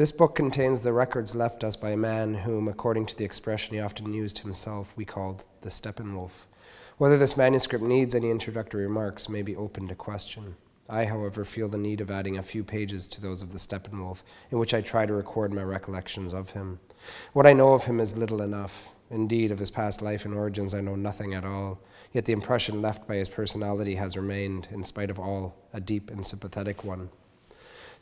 This book contains the records left us by a man whom, according to the expression he often used himself, we called the Steppenwolf. Whether this manuscript needs any introductory remarks may be open to question. I, however, feel the need of adding a few pages to those of the Steppenwolf, in which I try to record my recollections of him. What I know of him is little enough. Indeed, of his past life and origins I know nothing at all, yet the impression left by his personality has remained, in spite of all, a deep and sympathetic one.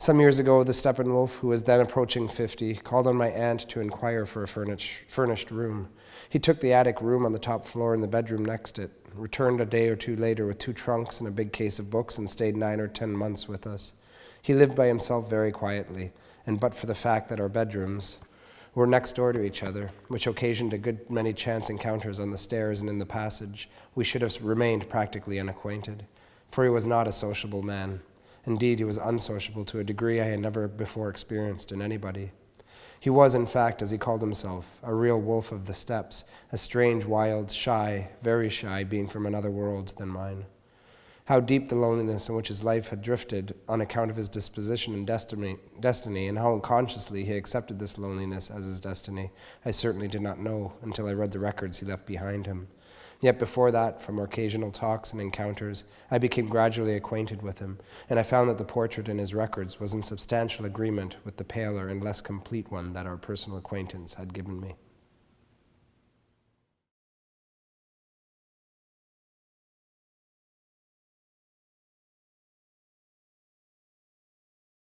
Some years ago, the Steppenwolf, who was then approaching 50, called on my aunt to inquire for a furnished room. He took the attic room on the top floor and the bedroom next it, returned a day or two later with 2 trunks and a big case of books, and stayed 9 or 10 months with us. He lived by himself very quietly, and but for the fact that our bedrooms were next door to each other, which occasioned a good many chance encounters on the stairs and in the passage, we should have remained practically unacquainted, for he was not a sociable man. Indeed, he was unsociable to a degree I had never before experienced in anybody. He was, in fact, as he called himself, a real wolf of the steppes, a strange, wild, shy, very shy, being from another world than mine. How deep the loneliness in which his life had drifted on account of his disposition and destiny, and how unconsciously he accepted this loneliness as his destiny, I certainly did not know until I read the records he left behind him. Yet before that, from our occasional talks and encounters, I became gradually acquainted with him, and I found that the portrait in his records was in substantial agreement with the paler and less complete one that our personal acquaintance had given me.